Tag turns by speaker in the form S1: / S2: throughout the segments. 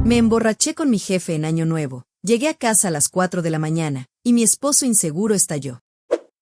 S1: Me emborraché con mi jefe en Año Nuevo, llegué a casa a las 4 de la mañana, y mi esposo inseguro estalló.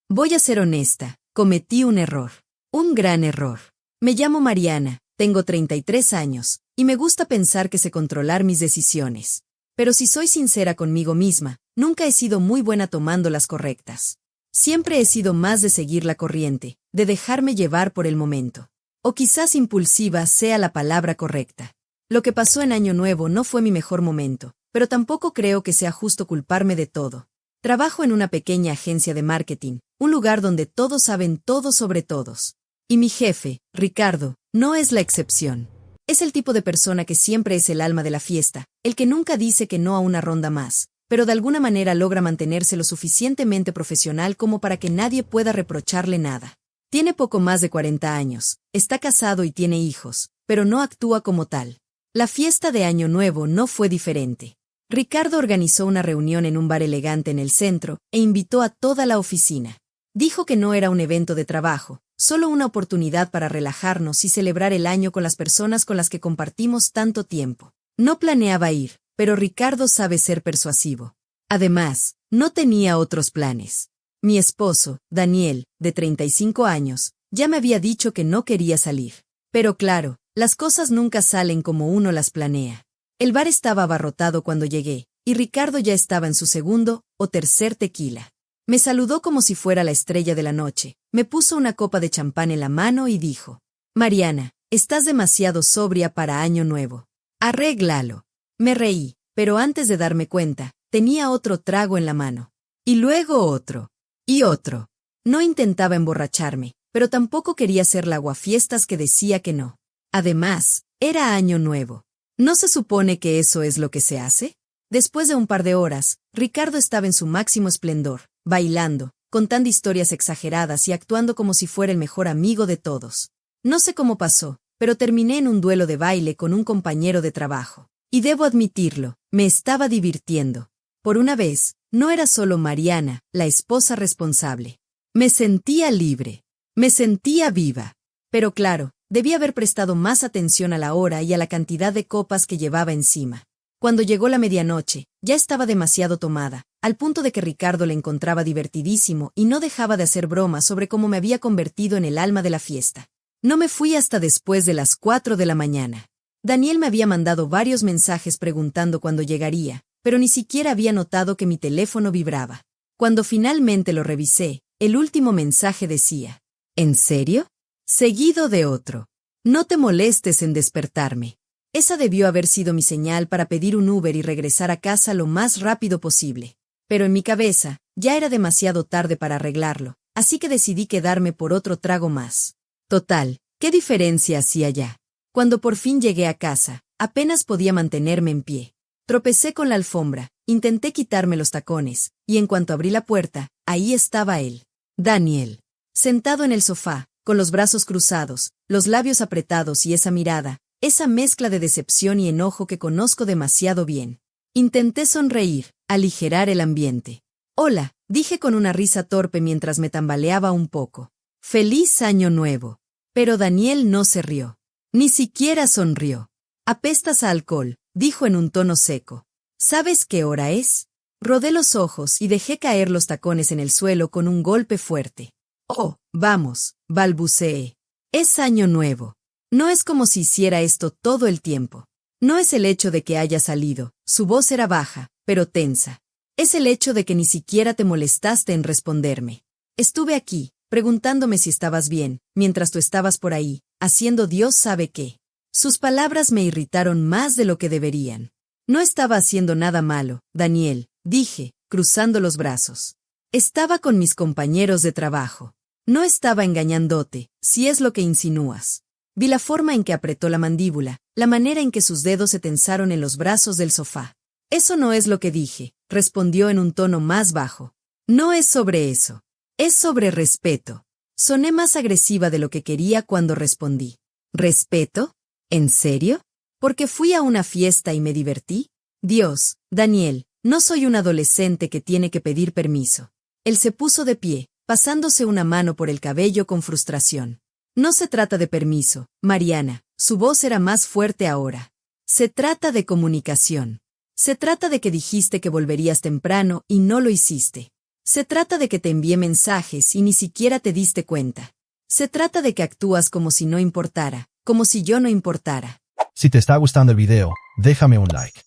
S1: Voy a ser honesta, cometí un error. Un gran error. Me llamo Mariana, tengo 33 años, y me gusta pensar que sé controlar mis decisiones. Pero si soy sincera conmigo misma, nunca he sido muy buena tomando las correctas. Siempre he sido más de seguir la corriente, de dejarme llevar por el momento. O quizás impulsiva sea la palabra correcta. Lo que pasó en Año Nuevo no fue mi mejor momento, pero tampoco creo que sea justo culparme de todo. Trabajo en una pequeña agencia de marketing, un lugar donde todos saben todo sobre todos. Y mi jefe, Ricardo, no es la excepción. Es el tipo de persona que siempre es el alma de la fiesta, el que nunca dice que no a una ronda más, pero de alguna manera logra mantenerse lo suficientemente profesional como para que nadie pueda reprocharle nada. Tiene poco más de 40 años, está casado y tiene hijos, pero no actúa como tal. La fiesta de Año Nuevo no fue diferente. Ricardo organizó una reunión en un bar elegante en el centro e invitó a toda la oficina. Dijo que no era un evento de trabajo, solo una oportunidad para relajarnos y celebrar el año con las personas con las que compartimos tanto tiempo. No planeaba ir, pero Ricardo sabe ser persuasivo. Además, no tenía otros planes. Mi esposo, Daniel, de 35 años, ya me había dicho que no quería salir. Pero claro, las cosas nunca salen como uno las planea. El bar estaba abarrotado cuando llegué, y Ricardo ya estaba en su segundo o tercer tequila. Me saludó como si fuera la estrella de la noche, me puso una copa de champán en la mano y dijo: Mariana, estás demasiado sobria para Año Nuevo. Arréglalo. Me reí, pero antes de darme cuenta, tenía otro trago en la mano. Y luego otro. Y otro. No intentaba emborracharme, pero tampoco quería ser la aguafiestas que decía que no. Además, era Año Nuevo. ¿No se supone que eso es lo que se hace? Después de un par de horas, Ricardo estaba en su máximo esplendor, bailando, contando historias exageradas y actuando como si fuera el mejor amigo de todos. No sé cómo pasó, pero terminé en un duelo de baile con un compañero de trabajo. Y debo admitirlo, me estaba divirtiendo. Por una vez, no era solo Mariana, la esposa responsable. Me sentía libre. Me sentía viva. Pero claro, debí haber prestado más atención a la hora y a la cantidad de copas que llevaba encima. Cuando llegó la medianoche, ya estaba demasiado tomada, al punto de que Ricardo le encontraba divertidísimo y no dejaba de hacer bromas sobre cómo me había convertido en el alma de la fiesta. No me fui hasta después de las 4 de la mañana. Daniel me había mandado varios mensajes preguntando cuándo llegaría, pero ni siquiera había notado que mi teléfono vibraba. Cuando finalmente lo revisé, el último mensaje decía: ¿En serio? Seguido de otro. No te molestes en despertarme. Esa debió haber sido mi señal para pedir un Uber y regresar a casa lo más rápido posible. Pero en mi cabeza, ya era demasiado tarde para arreglarlo, así que decidí quedarme por otro trago más. Total, ¿qué diferencia hacía ya? Cuando por fin llegué a casa, apenas podía mantenerme en pie. Tropecé con la alfombra, intenté quitarme los tacones, y en cuanto abrí la puerta, ahí estaba él. Daniel. Sentado en el sofá, con los brazos cruzados, los labios apretados y esa mirada, esa mezcla de decepción y enojo que conozco demasiado bien. Intenté sonreír, aligerar el ambiente. Hola, dije con una risa torpe mientras me tambaleaba un poco. ¡Feliz Año Nuevo! Pero Daniel no se rió. Ni siquiera sonrió. Apestas a alcohol, dijo en un tono seco. ¿Sabes qué hora es? Rodé los ojos y dejé caer los tacones en el suelo con un golpe fuerte. Oh, vamos, balbuceé. Es Año Nuevo. No es como si hiciera esto todo el tiempo. No es el hecho de que haya salido, su voz era baja, pero tensa. Es el hecho de que ni siquiera te molestaste en responderme. Estuve aquí, preguntándome si estabas bien, mientras tú estabas por ahí, haciendo Dios sabe qué. Sus palabras me irritaron más de lo que deberían. No estaba haciendo nada malo, Daniel, dije, cruzando los brazos. Estaba con mis compañeros de trabajo. No estaba engañándote, si es lo que insinúas. Vi la forma en que apretó la mandíbula, la manera en que sus dedos se tensaron en los brazos del sofá. Eso no es lo que dije, respondió en un tono más bajo. No es sobre eso. Es sobre respeto. Soné más agresiva de lo que quería cuando respondí. ¿Respeto? ¿En serio? ¿Porque fui a una fiesta y me divertí? Dios, Daniel, no soy un adolescente que tiene que pedir permiso. Él se puso de pie, pasándose una mano por el cabello con frustración. No se trata de permiso, Mariana, su voz era más fuerte ahora. Se trata de comunicación. Se trata de que dijiste que volverías temprano y no lo hiciste. Se trata de que te envié mensajes y ni siquiera te diste cuenta. Se trata de que actúas como si no importara, como si yo no importara.
S2: Si te está gustando el video, déjame un like.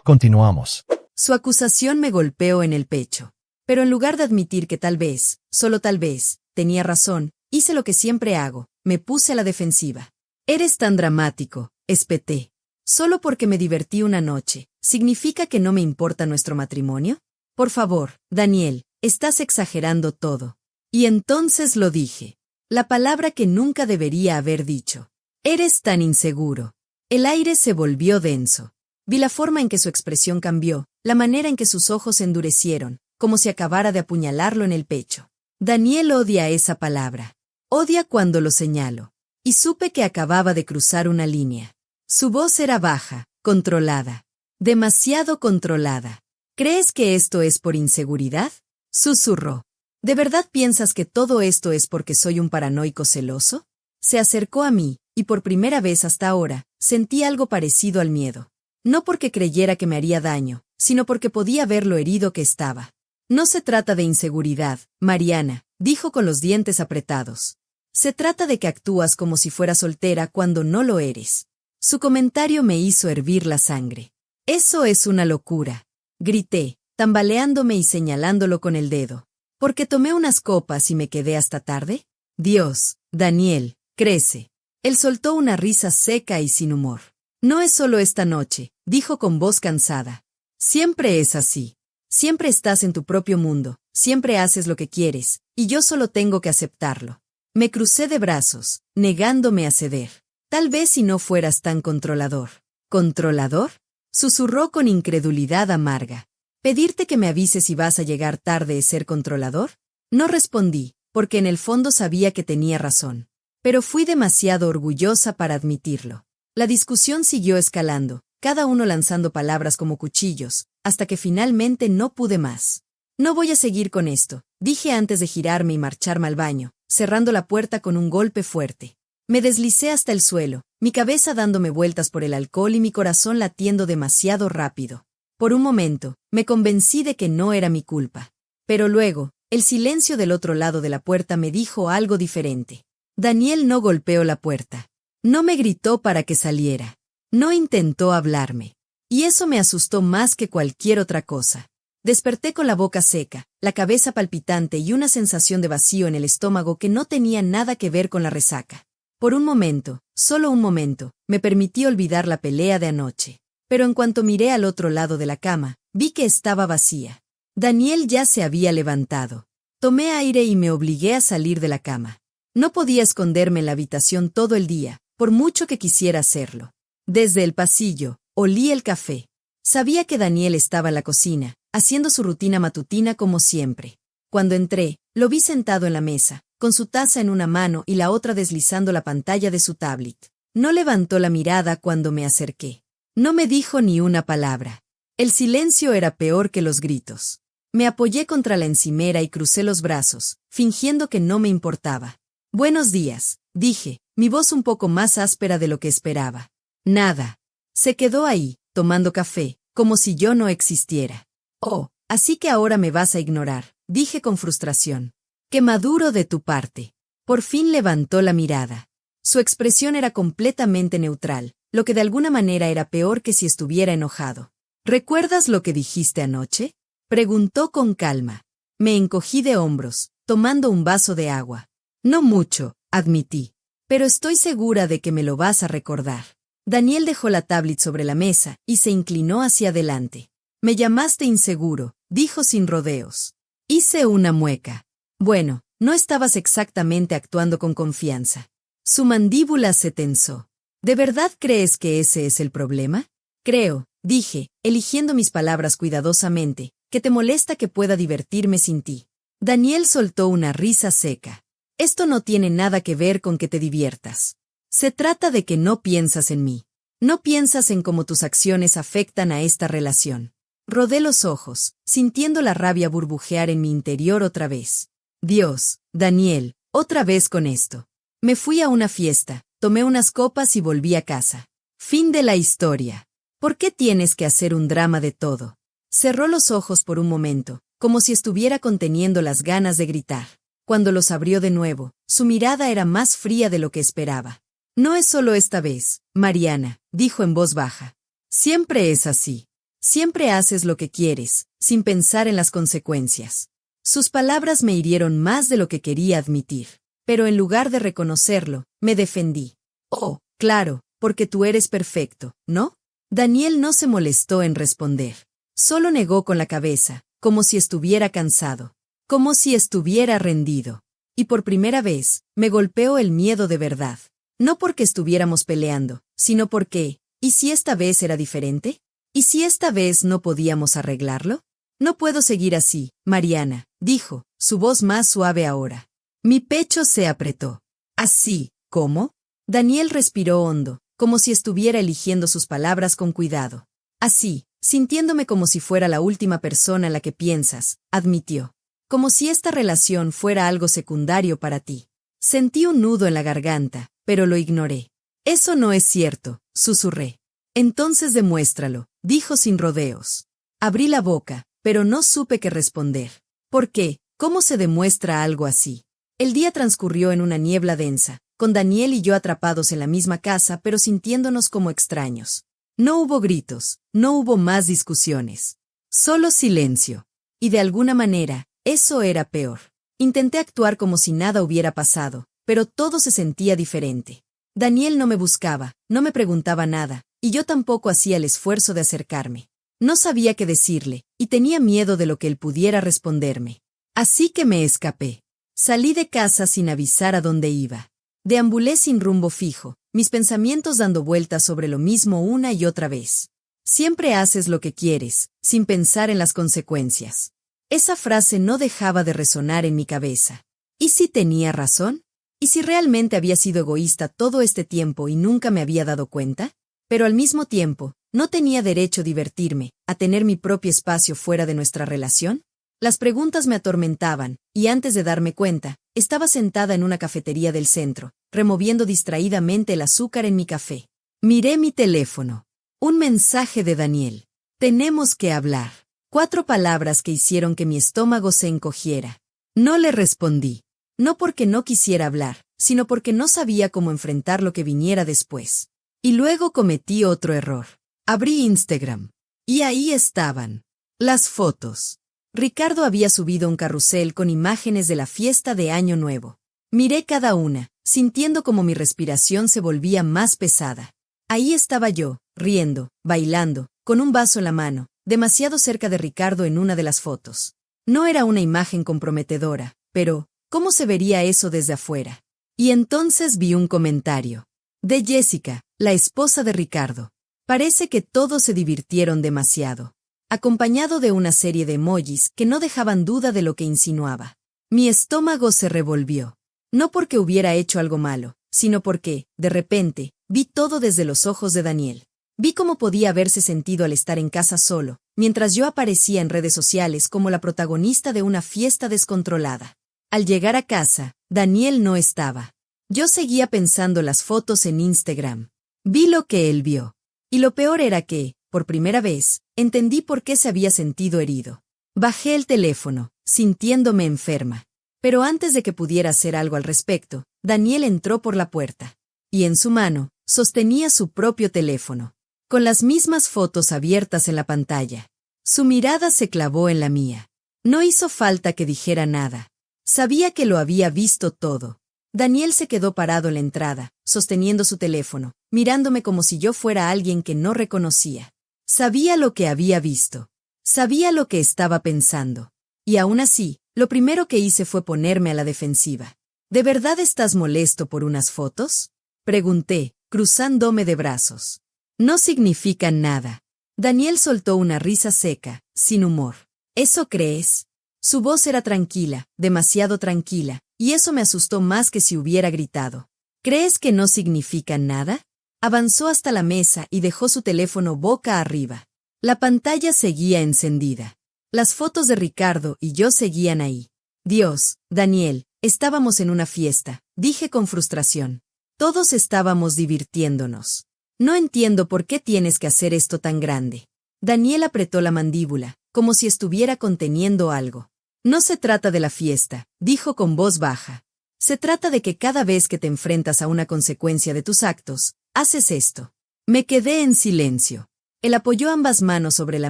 S2: Continuamos.
S1: Su acusación me golpeó en el pecho. Pero en lugar de admitir que tal vez, solo tal vez, tenía razón, hice lo que siempre hago, me puse a la defensiva. Eres tan dramático, espeté. ¿Solo porque me divertí una noche, significa que no me importa nuestro matrimonio? Por favor, Daniel, estás exagerando todo. Y entonces lo dije. La palabra que nunca debería haber dicho. Eres tan inseguro. El aire se volvió denso. Vi la forma en que su expresión cambió, la manera en que sus ojos se endurecieron, como si acabara de apuñalarlo en el pecho. Daniel odia esa palabra. Odia cuando lo señalo. Y supe que acababa de cruzar una línea. Su voz era baja, controlada. Demasiado controlada. ¿Crees que esto es por inseguridad? Susurró. ¿De verdad piensas que todo esto es porque soy un paranoico celoso? Se acercó a mí, y por primera vez hasta ahora, sentí algo parecido al miedo. No porque creyera que me haría daño, sino porque podía ver lo herido que estaba. No se trata de inseguridad, Mariana, dijo con los dientes apretados. Se trata de que actúas como si fueras soltera cuando no lo eres. Su comentario me hizo hervir la sangre. Eso es una locura. Grité, tambaleándome y señalándolo con el dedo. ¿Porque tomé unas copas y me quedé hasta tarde? Dios, Daniel, crece. Él soltó una risa seca y sin humor. No es solo esta noche, dijo con voz cansada. Siempre es así. Siempre estás en tu propio mundo, siempre haces lo que quieres, y yo solo tengo que aceptarlo. Me crucé de brazos, negándome a ceder. Tal vez si no fueras tan controlador. ¿Controlador? Susurró con incredulidad amarga. ¿Pedirte que me avises si vas a llegar tarde es ser controlador? No respondí, porque en el fondo sabía que tenía razón. Pero fui demasiado orgullosa para admitirlo. La discusión siguió escalando, cada uno lanzando palabras como cuchillos, hasta que finalmente no pude más. No voy a seguir con esto, dije antes de girarme y marcharme al baño, cerrando la puerta con un golpe fuerte. Me deslicé hasta el suelo, mi cabeza dándome vueltas por el alcohol y mi corazón latiendo demasiado rápido. Por un momento, me convencí de que no era mi culpa. Pero luego, el silencio del otro lado de la puerta me dijo algo diferente. Daniel no golpeó la puerta. No me gritó para que saliera. No intentó hablarme. Y eso me asustó más que cualquier otra cosa. Desperté con la boca seca, la cabeza palpitante y una sensación de vacío en el estómago que no tenía nada que ver con la resaca. Por un momento, solo un momento, me permití olvidar la pelea de anoche. Pero en cuanto miré al otro lado de la cama, vi que estaba vacía. Daniel ya se había levantado. Tomé aire y me obligué a salir de la cama. No podía esconderme en la habitación todo el día, por mucho que quisiera hacerlo. Desde el pasillo, olí el café. Sabía que Daniel estaba en la cocina, haciendo su rutina matutina como siempre. Cuando entré, lo vi sentado en la mesa, con su taza en una mano y la otra deslizando la pantalla de su tablet. No levantó la mirada cuando me acerqué. No me dijo ni una palabra. El silencio era peor que los gritos. Me apoyé contra la encimera y crucé los brazos, fingiendo que no me importaba. Buenos días, dije, mi voz un poco más áspera de lo que esperaba. Nada. Se quedó ahí, tomando café, como si yo no existiera. Oh, así que ahora me vas a ignorar, dije con frustración. Qué maduro de tu parte. Por fin levantó la mirada. Su expresión era completamente neutral, lo que de alguna manera era peor que si estuviera enojado. ¿Recuerdas lo que dijiste anoche? Preguntó con calma. Me encogí de hombros, tomando un vaso de agua. No mucho, admití. Pero estoy segura de que me lo vas a recordar. Daniel dejó la tablet sobre la mesa y se inclinó hacia adelante. Me llamaste inseguro, dijo sin rodeos. Hice una mueca. Bueno, no estabas exactamente actuando con confianza. Su mandíbula se tensó. ¿De verdad crees que ese es el problema? Creo, dije, eligiendo mis palabras cuidadosamente, que te molesta que pueda divertirme sin ti. Daniel soltó una risa seca. Esto no tiene nada que ver con que te diviertas. Se trata de que no piensas en mí. No piensas en cómo tus acciones afectan a esta relación. Rodé los ojos, sintiendo la rabia burbujear en mi interior otra vez. Dios, Daniel, otra vez con esto. Me fui a una fiesta, tomé unas copas y volví a casa. Fin de la historia. ¿Por qué tienes que hacer un drama de todo? Cerró los ojos por un momento, como si estuviera conteniendo las ganas de gritar. Cuando los abrió de nuevo, su mirada era más fría de lo que esperaba. No es solo esta vez, Mariana, dijo en voz baja. Siempre es así. Siempre haces lo que quieres, sin pensar en las consecuencias. Sus palabras me hirieron más de lo que quería admitir. Pero en lugar de reconocerlo, me defendí. Oh, claro, porque tú eres perfecto, ¿no? Daniel no se molestó en responder. Solo negó con la cabeza, como si estuviera cansado. Como si estuviera rendido. Y por primera vez, me golpeó el miedo de verdad. No porque estuviéramos peleando, sino porque, ¿y si esta vez era diferente? ¿Y si esta vez no podíamos arreglarlo? No puedo seguir así, Mariana, dijo, su voz más suave ahora. Mi pecho se apretó. ¿Así? ¿Cómo? Daniel respiró hondo, como si estuviera eligiendo sus palabras con cuidado. Así, sintiéndome como si fuera la última persona en la que piensas, admitió. Como si esta relación fuera algo secundario para ti. Sentí un nudo en la garganta, pero lo ignoré. Eso no es cierto, susurré. Entonces demuéstralo, dijo sin rodeos. Abrí la boca, pero no supe qué responder. ¿Por qué? ¿Cómo se demuestra algo así? El día transcurrió en una niebla densa, con Daniel y yo atrapados en la misma casa pero sintiéndonos como extraños. No hubo gritos, no hubo más discusiones. Solo silencio. Y de alguna manera, eso era peor. Intenté actuar como si nada hubiera pasado, pero todo se sentía diferente. Daniel no me buscaba, no me preguntaba nada, y yo tampoco hacía el esfuerzo de acercarme. No sabía qué decirle, y tenía miedo de lo que él pudiera responderme. Así que me escapé. Salí de casa sin avisar a dónde iba. Deambulé sin rumbo fijo, mis pensamientos dando vueltas sobre lo mismo una y otra vez. Siempre haces lo que quieres, sin pensar en las consecuencias. Esa frase no dejaba de resonar en mi cabeza. ¿Y si tenía razón? ¿Y si realmente había sido egoísta todo este tiempo y nunca me había dado cuenta? Pero al mismo tiempo, ¿no tenía derecho a divertirme, a tener mi propio espacio fuera de nuestra relación? Las preguntas me atormentaban, y antes de darme cuenta, estaba sentada en una cafetería del centro, removiendo distraídamente el azúcar en mi café. Miré mi teléfono. Un mensaje de Daniel. Tenemos que hablar. 4 palabras que hicieron que mi estómago se encogiera. No le respondí. No porque no quisiera hablar, sino porque no sabía cómo enfrentar lo que viniera después. Y luego cometí otro error. Abrí Instagram. Y ahí estaban. Las fotos. Ricardo había subido un carrusel con imágenes de la fiesta de Año Nuevo. Miré cada una, sintiendo como mi respiración se volvía más pesada. Ahí estaba yo, riendo, bailando, con un vaso en la mano, demasiado cerca de Ricardo en una de las fotos. No era una imagen comprometedora, pero, ¿cómo se vería eso desde afuera? Y entonces vi un comentario. De Jessica, la esposa de Ricardo. Parece que todos se divirtieron demasiado. Acompañado de una serie de emojis que no dejaban duda de lo que insinuaba. Mi estómago se revolvió. No porque hubiera hecho algo malo, sino porque, de repente, vi todo desde los ojos de Daniel. Vi cómo podía haberse sentido al estar en casa solo, mientras yo aparecía en redes sociales como la protagonista de una fiesta descontrolada. Al llegar a casa, Daniel no estaba. Yo seguía pensando las fotos en Instagram. Vi lo que él vio. Y lo peor era que, por primera vez, entendí por qué se había sentido herido. Bajé el teléfono, sintiéndome enferma. Pero antes de que pudiera hacer algo al respecto, Daniel entró por la puerta. Y en su mano, sostenía su propio teléfono, con las mismas fotos abiertas en la pantalla. Su mirada se clavó en la mía. No hizo falta que dijera nada. Sabía que lo había visto todo. Daniel se quedó parado en la entrada, sosteniendo su teléfono, mirándome como si yo fuera alguien que no reconocía. Sabía lo que había visto. Sabía lo que estaba pensando. Y aún así, lo primero que hice fue ponerme a la defensiva. ¿De verdad estás molesto por unas fotos? Pregunté, cruzándome de brazos. No significan nada. Daniel soltó una risa seca, sin humor. ¿Eso crees? Su voz era tranquila, demasiado tranquila, y eso me asustó más que si hubiera gritado. ¿Crees que no significan nada? Avanzó hasta la mesa y dejó su teléfono boca arriba. La pantalla seguía encendida. Las fotos de Ricardo y yo seguían ahí. Dios, Daniel, estábamos en una fiesta, dije con frustración. Todos estábamos divirtiéndonos. No entiendo por qué tienes que hacer esto tan grande. Daniel apretó la mandíbula, como si estuviera conteniendo algo. No se trata de la fiesta, dijo con voz baja. Se trata de que cada vez que te enfrentas a una consecuencia de tus actos, haces esto. Me quedé en silencio. Él apoyó ambas manos sobre la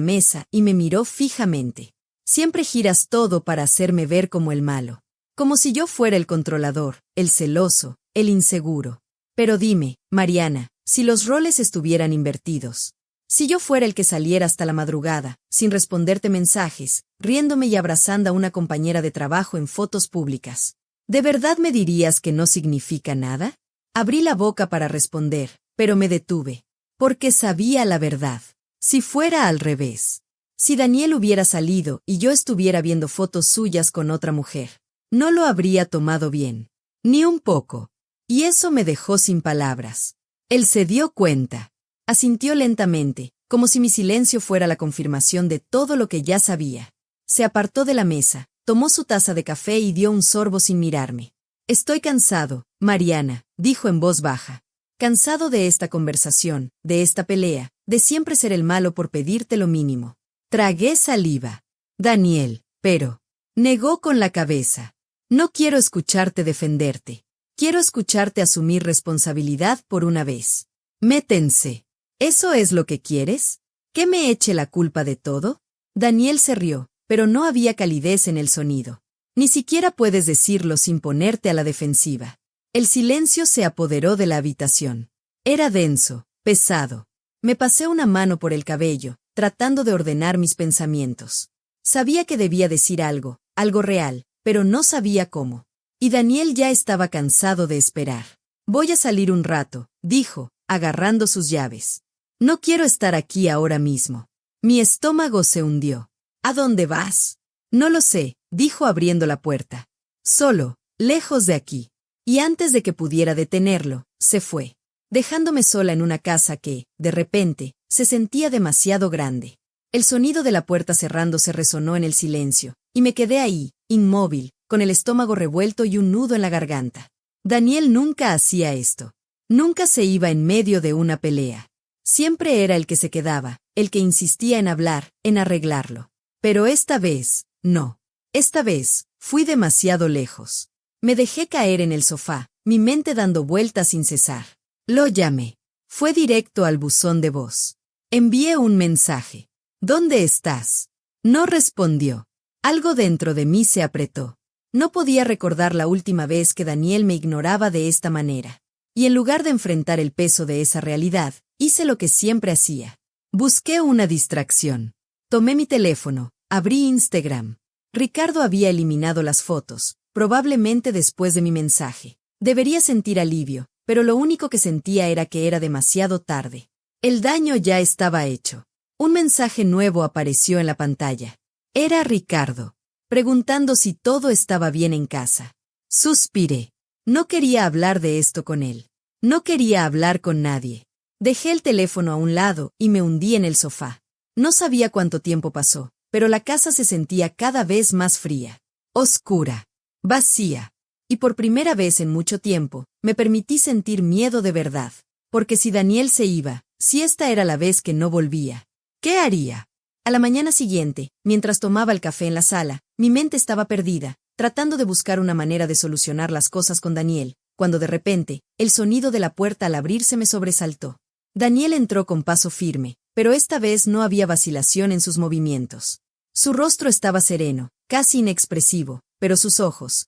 S1: mesa y me miró fijamente. Siempre giras todo para hacerme ver como el malo. Como si yo fuera el controlador, el celoso, el inseguro. Pero dime, Mariana, si los roles estuvieran invertidos. Si yo fuera el que saliera hasta la madrugada, sin responderte mensajes, riéndome y abrazando a una compañera de trabajo en fotos públicas. ¿De verdad me dirías que no significa nada? Abrí la boca para responder, pero me detuve. Porque sabía la verdad. Si fuera al revés. Si Daniel hubiera salido y yo estuviera viendo fotos suyas con otra mujer, no lo habría tomado bien. Ni un poco. Y eso me dejó sin palabras. Él se dio cuenta. Asintió lentamente, como si mi silencio fuera la confirmación de todo lo que ya sabía. Se apartó de la mesa, tomó su taza de café y dio un sorbo sin mirarme. Estoy cansado, Mariana, dijo en voz baja. Cansado de esta conversación, de esta pelea, de siempre ser el malo por pedirte lo mínimo. Tragué saliva. Daniel, pero... negó con la cabeza. No quiero escucharte defenderte. Quiero escucharte asumir responsabilidad por una vez. Métense. ¿Eso es lo que quieres? ¿Que me eche la culpa de todo? Daniel se rió, pero no había calidez en el sonido. Ni siquiera puedes decirlo sin ponerte a la defensiva. El silencio se apoderó de la habitación. Era denso, pesado. Me pasé una mano por el cabello, tratando de ordenar mis pensamientos. Sabía que debía decir algo, algo real, pero no sabía cómo. Y Daniel ya estaba cansado de esperar. Voy a salir un rato, dijo, agarrando sus llaves. No quiero estar aquí ahora mismo. Mi estómago se hundió. ¿A dónde vas? No lo sé, dijo abriendo la puerta. Solo, lejos de aquí. Y antes de que pudiera detenerlo, se fue, dejándome sola en una casa que, de repente, se sentía demasiado grande. El sonido de la puerta cerrándose resonó en el silencio, y me quedé ahí, inmóvil, con el estómago revuelto y un nudo en la garganta. Daniel nunca hacía esto. Nunca se iba en medio de una pelea. Siempre era el que se quedaba, el que insistía en hablar, en arreglarlo. Pero esta vez, no. Esta vez, fui demasiado lejos. Me dejé caer en el sofá, mi mente dando vueltas sin cesar. Lo llamé. Fue directo al buzón de voz. Envié un mensaje. ¿Dónde estás? No respondió. Algo dentro de mí se apretó. No podía recordar la última vez que Daniel me ignoraba de esta manera. Y en lugar de enfrentar el peso de esa realidad, hice lo que siempre hacía. Busqué una distracción. Tomé mi teléfono, abrí Instagram. Ricardo había eliminado las fotos, probablemente después de mi mensaje. Debería sentir alivio, pero lo único que sentía era que era demasiado tarde. El daño ya estaba hecho. Un mensaje nuevo apareció en la pantalla. Era Ricardo, preguntando si todo estaba bien en casa. Suspiré. No quería hablar de esto con él. No quería hablar con nadie. Dejé el teléfono a un lado y me hundí en el sofá. No sabía cuánto tiempo pasó, pero la casa se sentía cada vez más fría, oscura, vacía. Y por primera vez en mucho tiempo, me permití sentir miedo de verdad. Porque si Daniel se iba, si esta era la vez que no volvía, ¿qué haría? A la mañana siguiente, mientras tomaba el café en la sala, mi mente estaba perdida, tratando de buscar una manera de solucionar las cosas con Daniel, cuando de repente, el sonido de la puerta al abrirse me sobresaltó. Daniel entró con paso firme, pero esta vez no había vacilación en sus movimientos. Su rostro estaba sereno, casi inexpresivo, pero sus ojos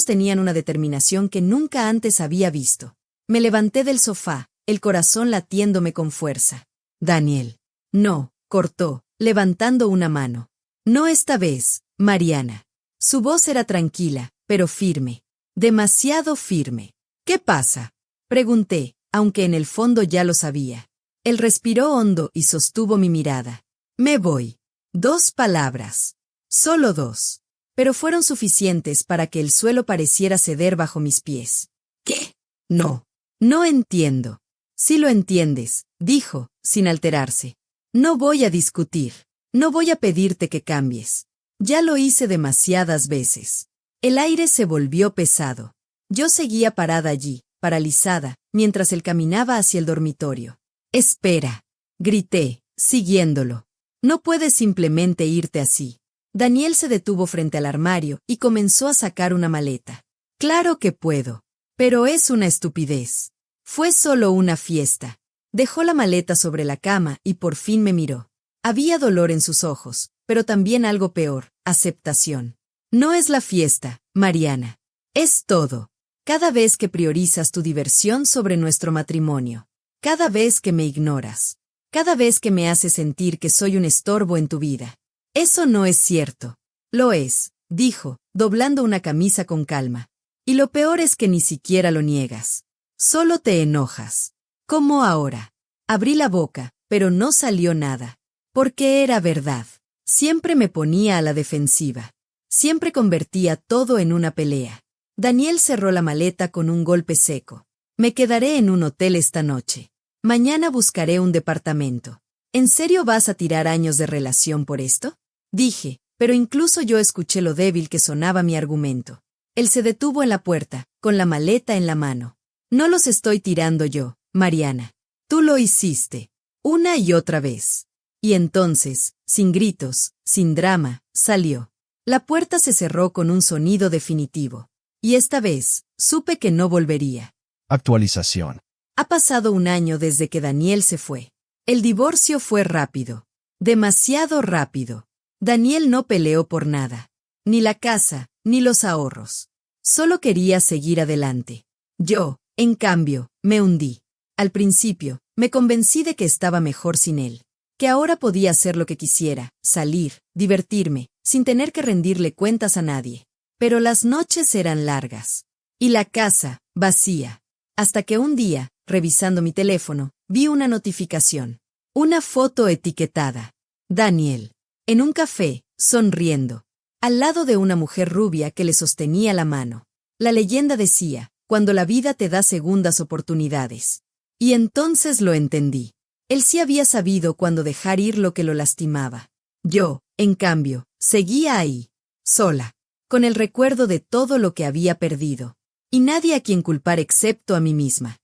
S1: tenían una determinación que nunca antes había visto. Me levanté del sofá, el corazón latiéndome con fuerza. Daniel. No, cortó, levantando una mano. No esta vez, Mariana. Su voz era tranquila, pero firme. Demasiado firme. ¿Qué pasa? Pregunté, aunque en el fondo ya lo sabía. Él respiró hondo y sostuvo mi mirada. Me voy. 2 palabras. Solo 2. Pero fueron suficientes para que el suelo pareciera ceder bajo mis pies. ¿Qué? No. No entiendo. Sí lo entiendes, dijo, sin alterarse. No voy a discutir. No voy a pedirte que cambies. Ya lo hice demasiadas veces. El aire se volvió pesado. Yo seguía parada allí, paralizada, mientras él caminaba hacia el dormitorio. Espera, grité, siguiéndolo. No puedes simplemente irte así. Daniel se detuvo frente al armario y comenzó a sacar una maleta. Claro que puedo. Pero es una estupidez. Fue solo una fiesta. Dejó la maleta sobre la cama y por fin me miró. Había dolor en sus ojos, pero también algo peor, aceptación. No es la fiesta, Mariana. Es todo. Cada vez que priorizas tu diversión sobre nuestro matrimonio. Cada vez que me ignoras. Cada vez que me haces sentir que soy un estorbo en tu vida. Eso no es cierto. Lo es, dijo, doblando una camisa con calma. Y lo peor es que ni siquiera lo niegas. Solo te enojas. ¿Cómo ahora? Abrí la boca, pero no salió nada. Porque era verdad. Siempre me ponía a la defensiva. Siempre convertía todo en una pelea. Daniel cerró la maleta con un golpe seco. Me quedaré en un hotel esta noche. Mañana buscaré un departamento. ¿En serio vas a tirar años de relación por esto? Dije, pero incluso yo escuché lo débil que sonaba mi argumento. Él se detuvo en la puerta, con la maleta en la mano. No los estoy tirando yo, Mariana. Tú lo hiciste. Una y otra vez. Y entonces, sin gritos, sin drama, salió. La puerta se cerró con un sonido definitivo. Y esta vez, supe que no volvería.
S2: Actualización.
S1: Ha pasado un año desde que Daniel se fue. El divorcio fue rápido. Demasiado rápido. Daniel no peleó por nada. Ni la casa, ni los ahorros. Solo quería seguir adelante. Yo, en cambio, me hundí. Al principio, me convencí de que estaba mejor sin él. Que ahora podía hacer lo que quisiera, salir, divertirme, sin tener que rendirle cuentas a nadie. Pero las noches eran largas. Y la casa, vacía. Hasta que un día, revisando mi teléfono, vi una notificación. Una foto etiquetada. Daniel. En un café, sonriendo. Al lado de una mujer rubia que le sostenía la mano. La leyenda decía, cuando la vida te da segundas oportunidades. Y entonces lo entendí. Él sí había sabido cuándo dejar ir lo que lo lastimaba. Yo, en cambio, seguía ahí, sola, con el recuerdo de todo lo que había perdido. Y nadie a quien culpar excepto a mí misma.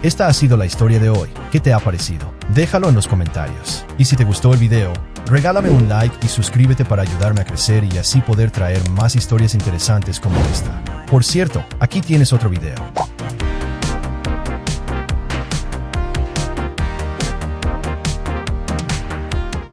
S2: Esta ha sido la historia de hoy. ¿Qué te ha parecido? Déjalo en los comentarios. Y si te gustó el video, regálame un like y suscríbete para ayudarme a crecer y así poder traer más historias interesantes como esta. Por cierto, aquí tienes otro video.